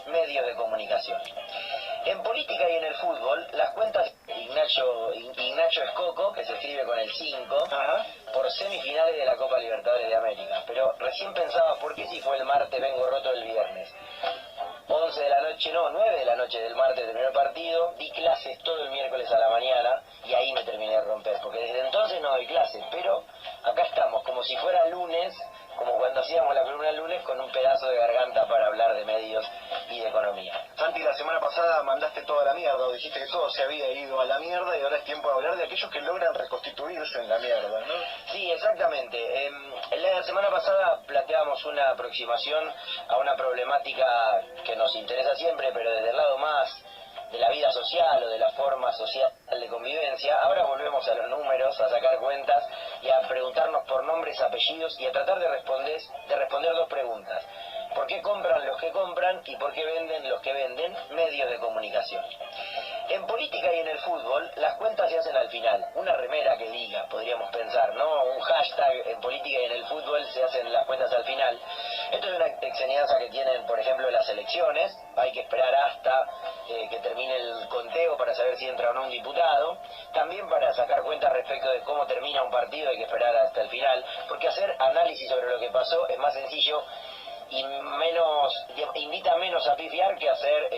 medios de comunicación. En política y en el fútbol, las cuentas Ignacio Escoco, que se escribe con el 5, por semifinales de la Copa Libertadores de América. Pero recién pensaba, ¿por qué si fue el martes vengo roto el viernes? 11 de la noche, no, 9 de la noche del martes del primer partido, di clases todo el miércoles a la mañana y ahí me terminé de romper, porque desde entonces no doy clases, pero acá estamos, como si fuera lunes, como cuando hacíamos la columna el lunes, con un pedazo de garganta para hablar de medios y de economía. Santi, la semana pasada mandaste todo a la mierda, o dijiste que todo se había ido a la mierda y ahora es tiempo de hablar de aquellos que logran reconstituirse en la mierda, ¿no? Sí, exactamente. La semana pasada planteábamos una aproximación a una problemática que nos interesa siempre, pero desde el lado más de la vida social o de la forma social de convivencia. Ahora volvemos a los números, a sacar cuentas y a preguntarnos por nombres, apellidos y a tratar de responder dos preguntas. ¿Por qué compran los que compran y por qué venden los que venden? Medios de comunicación. En política y en el fútbol, las cuentas se hacen al final. Una remera que diga, podríamos pensar, ¿no? Un hashtag en política y en el fútbol se hacen las cuentas al final. Esto es una enseñanza que tienen, por ejemplo, las elecciones. Hay que esperar hasta que termine el conteo para saber si entra o no un diputado. También para sacar cuentas respecto de cómo termina un partido hay que esperar hasta el final. Porque hacer análisis sobre lo que pasó es más sencillo y invita menos a pifiar que hacer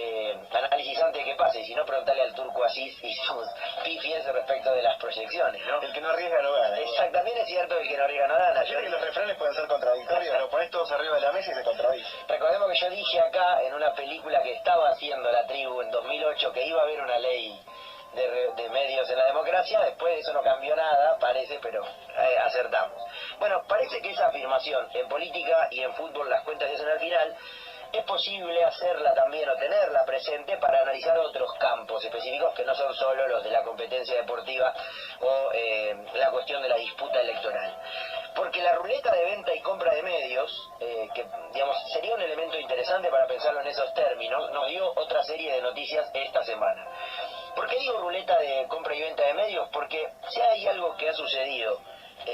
análisis antes de que pase, y si no, preguntarle al Turco Asís y sus pifies respecto de las proyecciones, ¿no? El que no arriesga no gana. Exacto, también es cierto que el que no arriesga no gana. Yo creo que los refranes pueden ser contradictorios, los pones todos arriba de la mesa y se contradicen. Recordemos que yo dije acá, en una película que estaba haciendo La Tribu en 2008, que iba a haber una ley de medios en la democracia. Después de eso no cambió nada, parece, pero acertamos. Bueno, parece que esa afirmación en política y en fútbol las cuentas se hacen al final, es posible hacerla también o tenerla presente para analizar otros campos específicos que no son solo los de la competencia deportiva o la cuestión de la disputa electoral. Porque la ruleta de venta y compra de medios, que digamos sería un elemento interesante para pensarlo en esos términos, nos dio otra serie de noticias esta semana. ¿Por qué digo ruleta de compra y venta de medios? Porque si hay algo que ha sucedido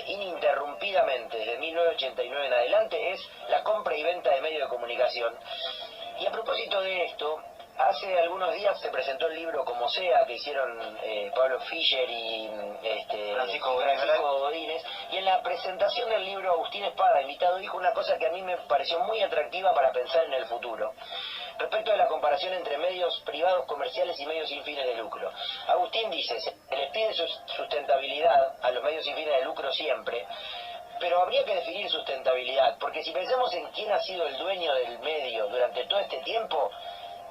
ininterrumpidamente desde 1989 en adelante es la compra y venta de medios de comunicación. Y a propósito de esto, hace algunos días se presentó el libro Como Sea, que hicieron Pablo Fischer y Francisco Godínez, y en la presentación del libro Agustín Espada, invitado, dijo una cosa que a mí me pareció muy atractiva para pensar en el futuro, respecto de la comparación entre medios privados comerciales y medios sin fines de lucro. Agustín dice, se les pide sustentabilidad a los medios sin fines de lucro siempre, pero habría que definir sustentabilidad, porque si pensamos en quién ha sido el dueño del medio durante todo este tiempo,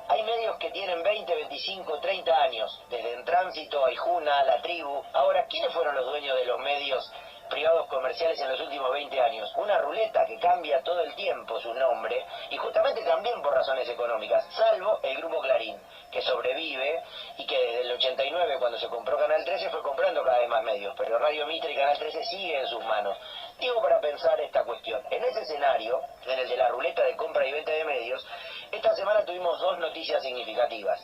hay medios que tienen 20, 25, 30 años, desde En Tránsito, Aijuna, La Tribu. Ahora, ¿quiénes fueron los dueños de los medios privados comerciales en los últimos 20 años? Una ruleta que cambia todo el tiempo su nombre, y justamente también por razones económicas, salvo el Grupo Clarín, que sobrevive y que desde el 89, cuando se compró Canal 13, fue comprando cada vez más medios, pero Radio Mitre y Canal 13 siguen en sus manos. Digo, para pensar esta cuestión, en ese escenario, en el de la ruleta de compra y venta de medios, esta semana tuvimos dos noticias significativas.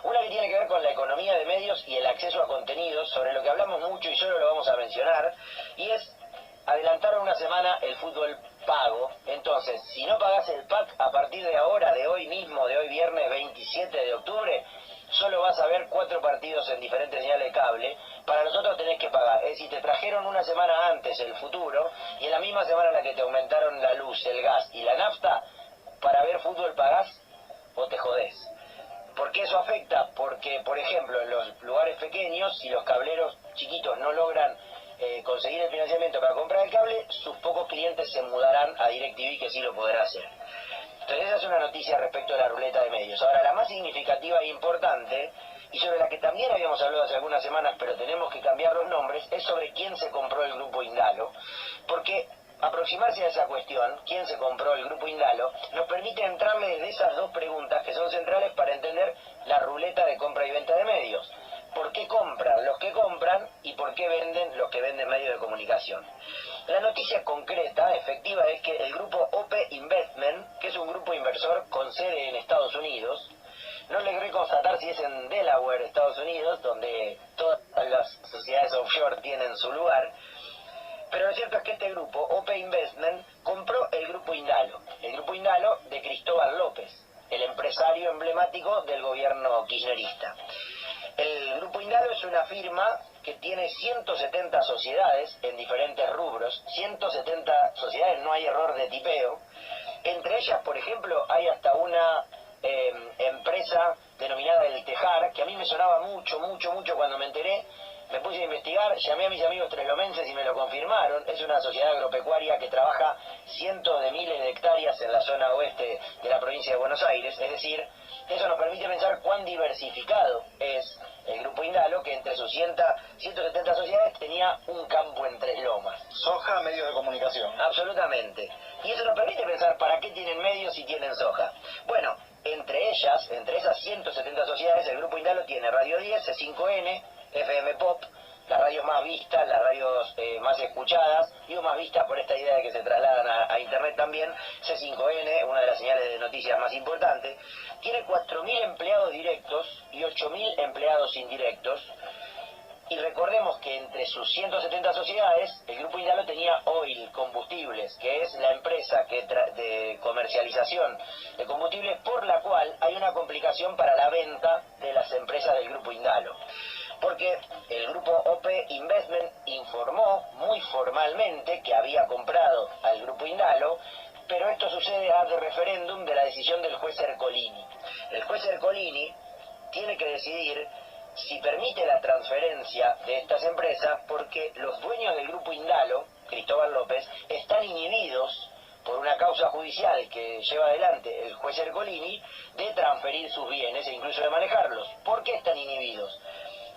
Una que tiene que ver con la economía de medios y el acceso a contenidos, sobre lo que hablamos mucho y solo lo vamos a mencionar, y es adelantar una semana el fútbol pago. Entonces, si no pagás el pack a partir de ahora, de hoy mismo, de hoy viernes 27 de octubre, solo vas a ver 4 partidos en diferentes señales de cable. Para nosotros tenés que pagar. Es decir, te trajeron una semana antes el futuro, y en la misma semana en la que te aumentaron la luz, el gas y la nafta, para ver fútbol pagás o te jodés. ¿Por qué eso afecta? Porque, por ejemplo, en los lugares pequeños, si los cableros chiquitos no logran conseguir el financiamiento para comprar el cable, sus pocos clientes se mudarán a DirecTV, que sí lo podrá hacer. Entonces esa es una noticia respecto a la ruleta de medios. Ahora, la más significativa e importante, y sobre la que también habíamos hablado hace algunas semanas, pero tenemos que cambiar los nombres, es sobre quién se compró el Grupo Indalo, porque aproximarse a esa cuestión, quién se compró el Grupo Indalo, nos permite entrarle desde esas dos preguntas que son centrales para entender la ruleta de compra y venta de medios. ¿Por qué compran los que compran y por qué venden los que venden medios de comunicación? La noticia concreta, efectiva, es que el grupo OP Investment, que es un grupo inversor con sede en Estados Unidos, no logré constatar si es en Delaware, Estados Unidos, donde todas las sociedades offshore tienen su lugar, pero lo cierto es que este grupo, OP Investment, compró el Grupo Indalo de Cristóbal López, el empresario empresario emblemático del gobierno kirchnerista. El Grupo Indalo es una firma que tiene 170 sociedades en diferentes rubros, 170 sociedades, no hay error de tipeo. Entre ellas, por ejemplo, hay hasta una empresa denominada El Tejar, que a mí me sonaba mucho cuando me enteré. Me puse a investigar, llamé a mis amigos treslomenses y me lo confirmaron. Es una sociedad agropecuaria que trabaja cientos de miles de hectáreas en la zona oeste de la provincia de Buenos Aires. Es decir, eso nos permite pensar cuán diversificado es el Grupo Indalo, que entre sus 170 sociedades tenía un campo en Tres Lomas. Soja, medios de comunicación. Absolutamente. Y eso nos permite pensar para qué tienen medios si tienen soja. Bueno, entre esas 170 sociedades, el Grupo Indalo tiene Radio 10, C5N, FM Pop, las radios más vistas, las radios más escuchadas, digo más vistas por esta idea de que se trasladan a Internet también, C5N, una de las señales de noticias más importantes, tiene 4.000 empleados directos y 8.000 empleados indirectos, y recordemos que entre sus 170 sociedades, el Grupo Indalo tenía Oil Combustibles, que es la empresa de comercialización de combustibles por la cual hay una complicación para la venta de las empresas del Grupo Indalo. Porque el grupo OP Investment informó muy formalmente que había comprado al Grupo Indalo, pero esto sucede a referéndum de la decisión del juez Ercolini. El juez Ercolini tiene que decidir si permite la transferencia de estas empresas porque los dueños del Grupo Indalo, Cristóbal López, están inhibidos por una causa judicial que lleva adelante el juez Ercolini de transferir sus bienes e incluso de manejarlos. ¿Por qué están inhibidos?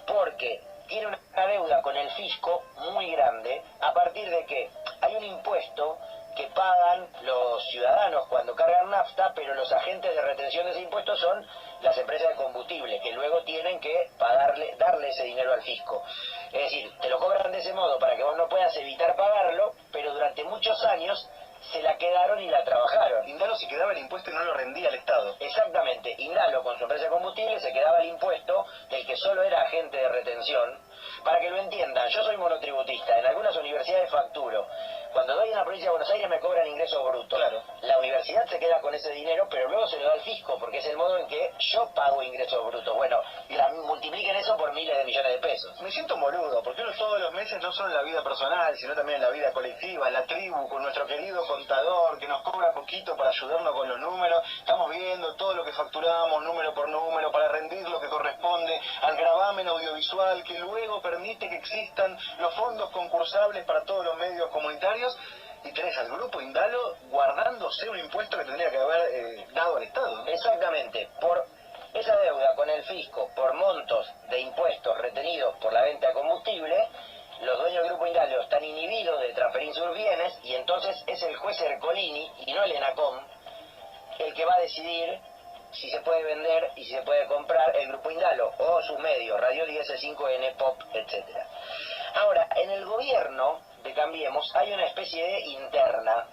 Porque tiene una deuda con el fisco muy grande a partir de que hay un impuesto que pagan los ciudadanos cuando cargan nafta, pero los agentes de retención de ese impuesto son las empresas de combustible, que luego tienen que darle ese dinero al fisco. Es decir, te lo cobran de ese modo para que vos no puedas evitar pagarlo, pero durante muchos años se la quedaron y la trabajaron. Indalo se quedaba el impuesto y no lo rendía al Estado. Exactamente, Indalo con su empresa de combustible se quedaba el impuesto del que solo era agente de retención. Para que lo entiendan, yo soy monotributista, en algunas universidades facturo. Cuando doy en la provincia de Buenos Aires me cobran ingresos brutos. Claro. La universidad se queda con ese dinero, pero luego se lo da al fisco, porque es el modo en que yo pago ingresos brutos. Bueno, multipliquen eso por miles de millones de pesos. Me siento boludo, porque uno todos los meses, no solo en la vida personal, sino también en la vida colectiva, en la tribu, con nuestro querido contador, que nos cobra poquito para ayudarnos con los números. Estamos viendo todo lo que facturamos, número por número, para rendir lo que corresponde al gravamen audiovisual, que luego permite que existan los fondos concursables para todos los medios comunitarios. Y tenés al Grupo Indalo guardándose un impuesto que tendría que haber dado al Estado. Exactamente, por esa deuda con el fisco, por montos de impuestos retenidos por la venta de combustible, los dueños del Grupo Indalo están inhibidos de transferir sus bienes y entonces es el juez Ercolini y no el ENACOM el que va a decidir si se puede vender y si se puede comprar el Grupo Indalo o sus medios, Radio 10, C5N, Pop, etcétera. Ahora, en el gobierno de Cambiemos hay una especie de interna.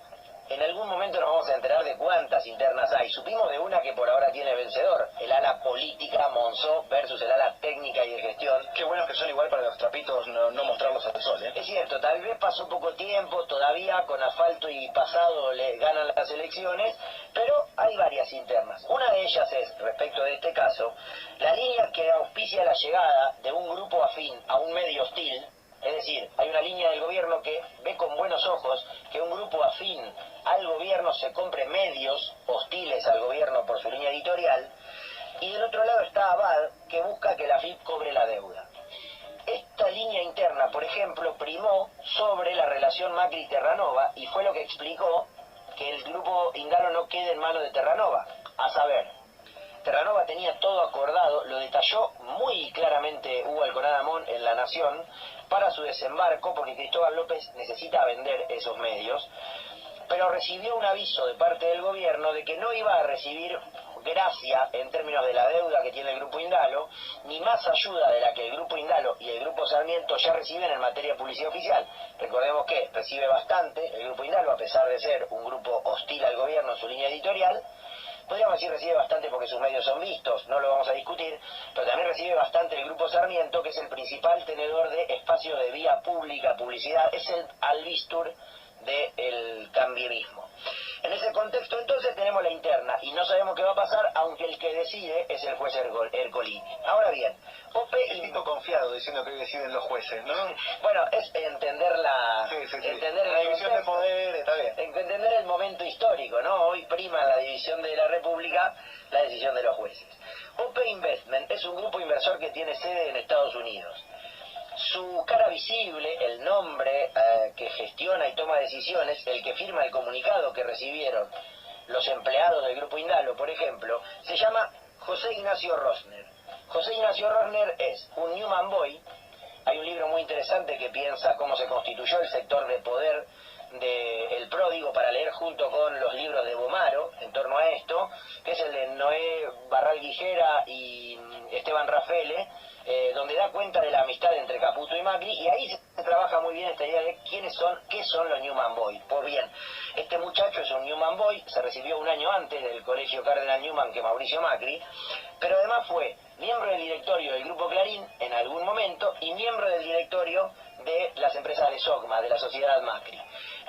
En algún momento nos vamos a enterar de cuántas internas hay. Supimos de una que por ahora tiene vencedor, el ala política Monzó versus el ala técnica y de gestión. Qué buenos que son igual para los trapitos no mostrarlos al sol, ¿eh? Es cierto, tal vez pasó poco tiempo, todavía con asfalto y pasado le ganan las elecciones, pero hay varias internas. Una de ellas es, respecto de este caso, la línea que auspicia la llegada de un grupo afín a un medio hostil. Es decir, hay una línea del gobierno que ve con buenos ojos que un grupo afín al gobierno se compre medios hostiles al gobierno por su línea editorial, y del otro lado está Abad, que busca que la AFIP cobre la deuda. Esta línea interna, por ejemplo, primó sobre la relación Macri-Terranova y fue lo que explicó que el Grupo Indalo no quede en manos de Terranova. A saber, Terranova tenía todo acordado, lo detalló muy claramente Hugo Alconada-Amón en La Nación, para su desembarco, porque Cristóbal López necesita vender esos medios, pero recibió un aviso de parte del gobierno de que no iba a recibir gracia en términos de la deuda que tiene el Grupo Indalo, ni más ayuda de la que el Grupo Indalo y el Grupo Sarmiento ya reciben en materia de publicidad oficial. Recordemos que recibe bastante el Grupo Indalo, a pesar de ser un grupo hostil al gobierno en su línea editorial. Podríamos decir recibe bastante porque sus medios son vistos, no lo vamos a discutir, pero también recibe bastante el Grupo Sarmiento, que es el principal tenedor de espacios de vía pública, publicidad, es el Albistur del cambierismo. En ese contexto entonces tenemos la interna y no sabemos qué va a pasar, aunque el que decide es el juez Ercolini. Ahora bien, El tipo confiado diciendo que deciden los jueces, ¿no? bueno, es entender entender la división de poder, está bien. entender el momento histórico, ¿no? Hoy prima la división de la República la decisión de los jueces. OP Investment es un grupo inversor que tiene sede en Estados Unidos. Su cara visible, el nombre que gestiona y toma decisiones, el que firma el comunicado que recibieron los empleados del Grupo Indalo, por ejemplo, se llama José Ignacio Rosner. José Ignacio Rosner es un Newman Boy. Hay un libro muy interesante que piensa cómo se constituyó el sector de poder de El Pródigo para leer junto con los libros de Bomaro en torno a esto, que es el de Noé Barral Guijera y Esteban Rafele, donde da cuenta de la amistad entre Caputo y Macri, y ahí se trabaja muy bien esta idea de qué son los Newman Boys. Pues bien, este muchacho es un Newman Boy, se recibió un año antes del colegio Cardenal Newman que Mauricio Macri, pero además fue miembro del directorio del Grupo Clarín en algún momento y miembro del directorio de las empresas de SOCMA, de la sociedad Macri.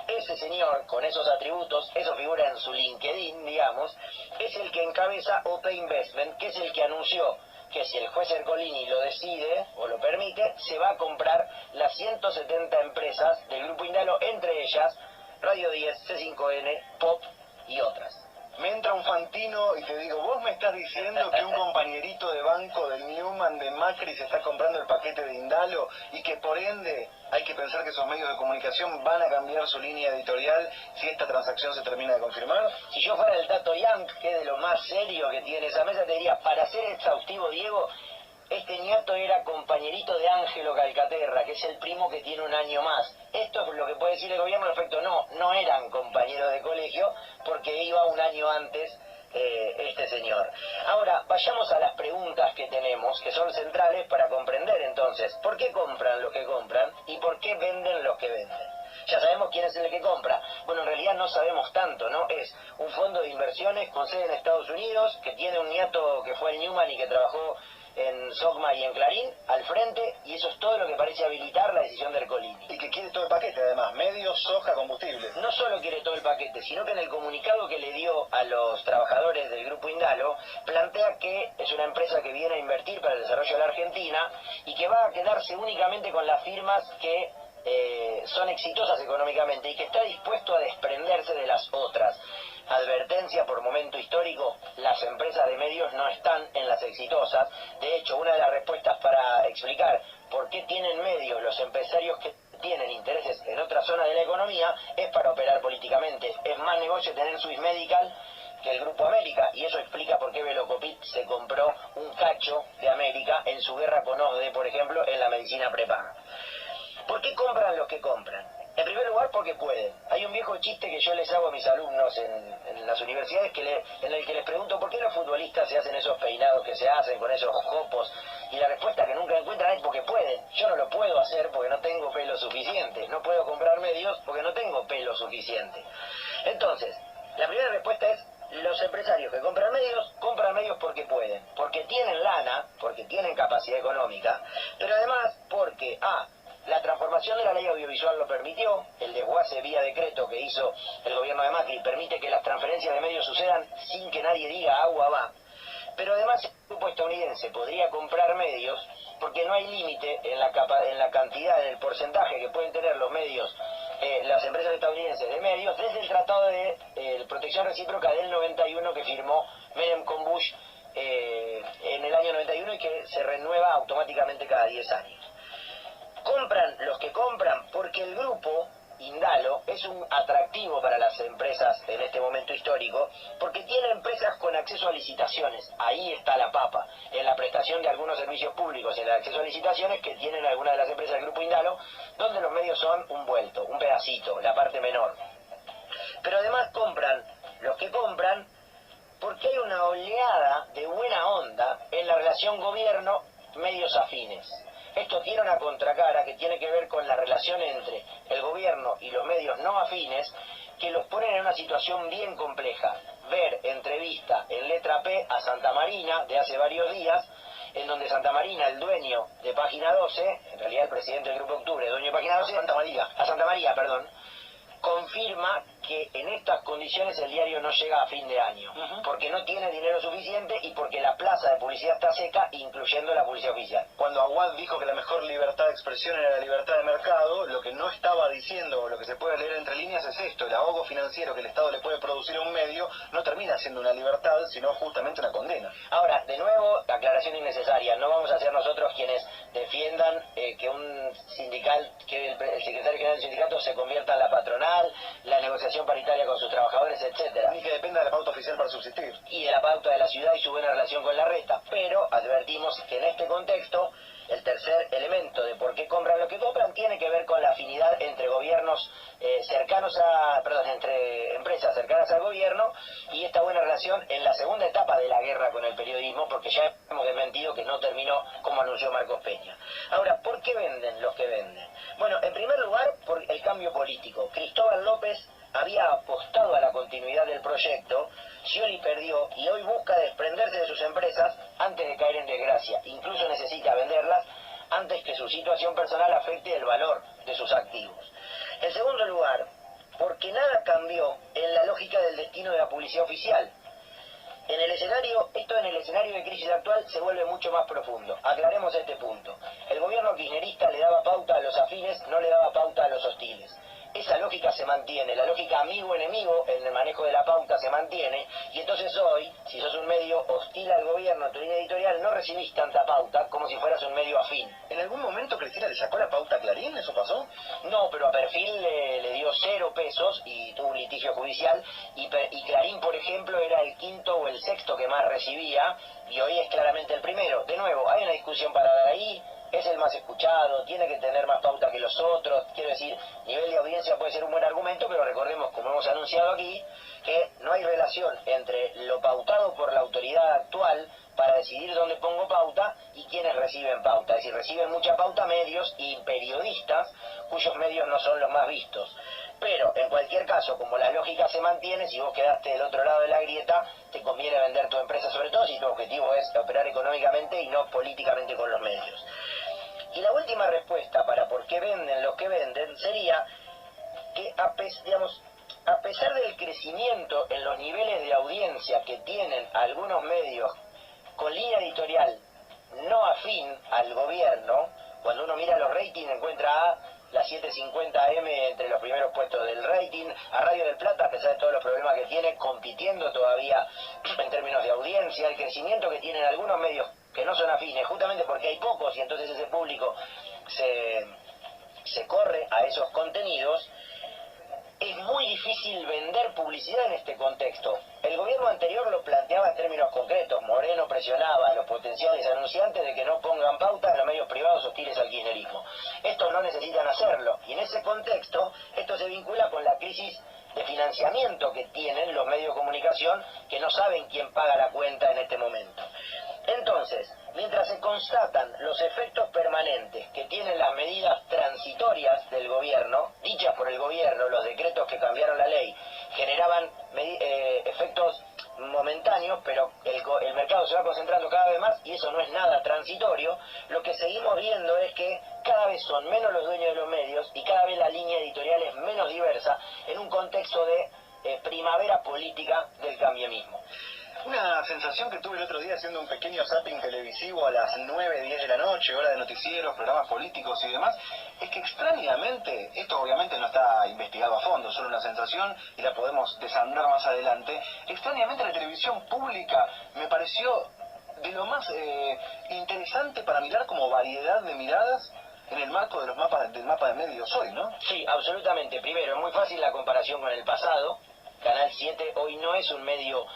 Ese señor, con esos atributos, eso figura en su LinkedIn, digamos, es el que encabeza OP Investment, que es el que anunció que si el juez Ercolini lo decide o lo permite, se va a comprar las 170 empresas del Grupo Indalo, entre ellas Radio 10, C5N, Pop y otras. Me entra un Fantino y te digo, vos me estás diciendo que un compañerito de banco del Newman de Macri se está comprando el paquete de Indalo y que por ende hay que pensar que esos medios de comunicación van a cambiar su línea editorial si esta transacción se termina de confirmar. Si yo fuera el Tato Young, que es de lo más serio que tiene esa mesa, te diría, para ser exhaustivo, Diego, este niato era compañerito de Ángelo Calcaterra, que es el primo que tiene un año más. Esto es lo que puede decir el gobierno respecto, no eran compañeros de colegio, porque iba un año antes este señor. Ahora, vayamos a las preguntas que tenemos, que son centrales para comprender entonces, ¿por qué compran los que compran y por qué venden los que venden? Ya sabemos quién es el que compra. Bueno, en realidad no sabemos tanto, ¿no? Es un fondo de inversiones con sede en Estados Unidos, que tiene un nieto que fue el Newman y que trabajó en SOCMA y en Clarín, al frente, y eso es todo lo que parece habilitar la decisión de Ercolini. Y que quiere todo el paquete, además, medios, soja, combustible. No solo quiere todo el paquete, sino que en el comunicado que le dio a los trabajadores del Grupo Indalo, plantea que es una empresa que viene a invertir para el desarrollo de la Argentina y que va a quedarse únicamente con las firmas que son exitosas económicamente y que está dispuesto a desprenderse de las otras. Advertencia por momento histórico, las empresas de medios no están en las exitosas. De hecho, una de las respuestas para explicar por qué tienen medios los empresarios que tienen intereses en otra zona de la economía es para operar políticamente. Es más negocio tener Swiss Medical que el Grupo América, y eso explica por qué Velocopit se compró un cacho de América en su guerra con OSDE, por ejemplo, en la medicina prepaga. ¿Por qué compran los que compran? En primer lugar, porque pueden. Hay un viejo chiste que yo les hago a mis alumnos en las universidades en el que les pregunto por qué los futbolistas se hacen esos peinados que se hacen con esos jopos, y la respuesta que nunca encuentran es porque pueden. Yo no lo puedo hacer porque no tengo pelo suficiente. No puedo comprar medios porque no tengo pelo suficiente. Entonces, la primera respuesta es: los empresarios que compran medios porque pueden, porque tienen lana, porque tienen capacidad económica, pero además porque la transformación de la ley audiovisual lo permitió, el desguace vía decreto que hizo el gobierno de Macri permite que las transferencias de medios sucedan sin que nadie diga agua va, pero además el grupo estadounidense podría comprar medios porque no hay límite en la cantidad, en el porcentaje que pueden tener los medios, las empresas estadounidenses de medios, desde el Tratado de Protección Recíproca del 91 que firmó Menem con Bush en el año 91 y que se renueva automáticamente cada 10 años. Compran los que compran porque el grupo Indalo es un atractivo para las empresas en este momento histórico, porque tiene empresas con acceso a licitaciones. Ahí está la papa, en la prestación de algunos servicios públicos, en el acceso a licitaciones que tienen algunas de las empresas del grupo Indalo, donde los medios son un vuelto, un pedacito, la parte menor. Pero además compran los que compran porque hay una oleada de buena onda en la relación gobierno-medios afines. Esto tiene una contracara que tiene que ver con la relación entre el gobierno y los medios no afines, que los ponen en una situación bien compleja. Ver entrevista en letra P a Santa Marina de hace varios días, en donde Santa Marina, el dueño de Página 12, en realidad el presidente del Grupo Octubre, dueño de Página 12, a Santa María, perdón, confirma que en estas condiciones el diario no llega a fin de año, porque no tiene dinero suficiente y porque la plaza de publicidad está seca, incluyendo la publicidad oficial. Cuando Aguad dijo que la mejor libertad de expresión era la libertad de mercado, lo que no estaba diciendo, o lo que se puede leer entre líneas, es esto: el ahogo financiero que el Estado le puede producir a un medio no termina siendo una libertad, sino justamente una condena. Ahora, de nuevo, aclaración innecesaria, no vamos a ser nosotros quienes defiendan que un sindical, que el secretario general del sindicato se convierta en la patronal, la negociación paritaria con sus trabajadores, etcétera. Ni que dependa de la pauta oficial para subsistir. Y de la pauta de la ciudad y su buena relación con la reta. Pero advertimos que en este contexto, el tercer elemento de por qué compran lo que compran tiene que ver con la afinidad entre gobiernos entre empresas cercanas al gobierno y esta buena relación en la segunda etapa de la guerra con el periodismo, porque ya hemos desmentido que no terminó como anunció Marcos Peña. Ahora, ¿por qué venden los que venden? Bueno, en primer lugar, por el cambio político. Cristóbal López había apostado a la continuidad del proyecto, Scioli perdió y hoy busca desprenderse de sus empresas antes de caer en desgracia. Incluso necesita venderlas antes que su situación personal afecte el valor de sus activos. En segundo lugar, porque nada cambió en la lógica del destino de la publicidad oficial. En el escenario de crisis actual se vuelve mucho más profundo. Aclaremos este punto. El gobierno kirchnerista le daba pauta a los afines, no le daba pauta a los hostiles. Esa lógica se mantiene, la lógica amigo-enemigo en el manejo de la pauta se mantiene, y entonces hoy, si sos un medio hostil al gobierno en tu línea editorial, no recibís tanta pauta como si fueras un medio afín. ¿En algún momento Cristina le sacó la pauta a Clarín? ¿Eso pasó? No, pero a Perfil le dio 0 pesos y tuvo un litigio judicial, y Clarín, por ejemplo, era el quinto o el sexto que más recibía, y hoy es claramente el primero. De nuevo, hay una discusión para dar ahí. Es el más escuchado, tiene que tener más pauta que los otros, quiero decir, nivel de audiencia puede ser un buen argumento, pero recordemos, como hemos anunciado aquí, que no hay relación entre lo pautado por la autoridad actual para decidir dónde pongo pauta y quienes reciben pauta. Es decir, reciben mucha pauta medios y periodistas cuyos medios no son los más vistos. Pero, en cualquier caso, como la lógica se mantiene, si vos quedaste del otro lado de la grieta, te conviene vender tu empresa, sobre todo si tu objetivo es operar económicamente y no políticamente con los medios. Y la última respuesta para por qué venden lo que venden sería que, a pesar del crecimiento en los niveles de audiencia que tienen algunos medios con línea editorial no afín al gobierno, cuando uno mira los ratings encuentra a la 750M entre los primeros puestos del rating, a Radio del Plata, a pesar de todos los problemas que tiene, compitiendo todavía en términos de audiencia, el crecimiento que tienen algunos medios que no son afines, justamente porque hay pocos y entonces ese público se corre a esos contenidos. Es muy difícil vender publicidad en este contexto. El gobierno anterior lo planteaba en términos concretos. Moreno presionaba a los potenciales anunciantes de que no pongan pauta en los medios privados hostiles al kirchnerismo. Estos no necesitan hacerlo. Y en ese contexto, esto se vincula con la crisis de financiamiento que tienen los medios de comunicación, que no saben quién paga la cuenta en este momento. Entonces, mientras se constatan los efectos permanentes que tienen las medidas transitorias del gobierno, dichas por el gobierno, los decretos que cambiaron la ley, generaban efectos momentáneos, pero el mercado se va concentrando cada vez más y eso no es nada transitorio, lo que seguimos viendo es que cada vez son menos los dueños de los medios y cada vez la línea editorial es menos diversa en un contexto de primavera política del cambiamismo. Una sensación que tuve el otro día haciendo un pequeño zapping televisivo a las 9, 10 de la noche, hora de noticieros, programas políticos y demás, es que extrañamente, esto obviamente no está investigado a fondo, solo una sensación y la podemos desandar más adelante, extrañamente la televisión pública me pareció de lo más interesante para mirar como variedad de miradas en el marco de los mapas del mapa de medios hoy, ¿no? Sí, absolutamente. Primero, es muy fácil la comparación con el pasado. Canal 7 hoy no es un medio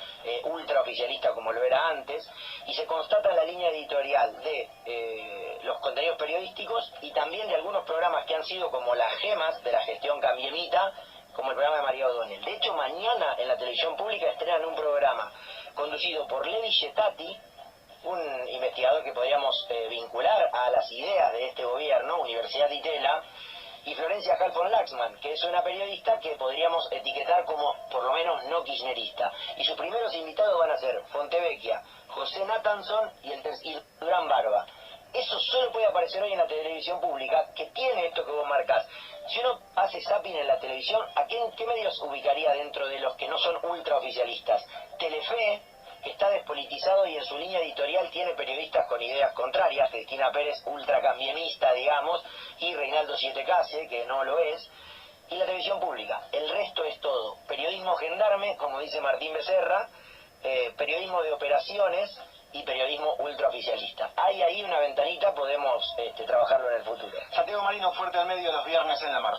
ultra oficialista como lo era antes, y se constata la línea editorial de los contenidos periodísticos y también de algunos programas que han sido como las gemas de la gestión cambiemita, como el programa de María O'Donnell. De hecho, mañana en la televisión pública estrenan un programa conducido por Levi Getati, un investigador que podríamos vincular a las ideas de este gobierno, Universidad de Itela, y Florencia Halfon-Laxman, que es una periodista que podríamos etiquetar como por lo menos no kirchnerista. Y sus primeros invitados van a ser Fontevecchia, José Nathanson y Durán Barba. Eso solo puede aparecer hoy en la televisión pública, que tiene esto que vos marcás. Si uno hace zapping en la televisión, ¿qué medios ubicaría dentro de los que no son ultraoficialistas? Telefe, que está despolitizado y en su línea editorial tiene periodistas con ideas contrarias, Cristina Pérez, ultracambienista, digamos, y Reinaldo Sietecase, que no lo es, y la televisión pública. El resto es todo periodismo gendarme, como dice Martín Becerra, periodismo de operaciones y periodismo ultraoficialista. Hay ahí una ventanita, podemos trabajarlo en el futuro. Santiago Marino, Fuerte al Medio, los viernes en la mar.